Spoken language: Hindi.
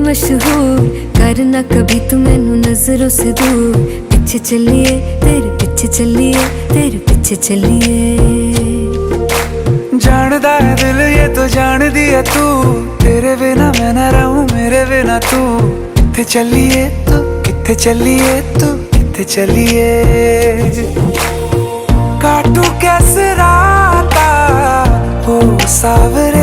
मशहूर, करना कभी तू मैनू नजरों से दूर। पीछे चलिए तेरे पीछे चलिए, तेरे पीछे चलिए। जानदा है दिल ये तो जान दिया तू, तेरे बिना मैं ना रहूं मेरे बिना तू। किथे चलिए तू, किथे चलिए तू, किथे चलिए। काटू कैसे राता हो सावर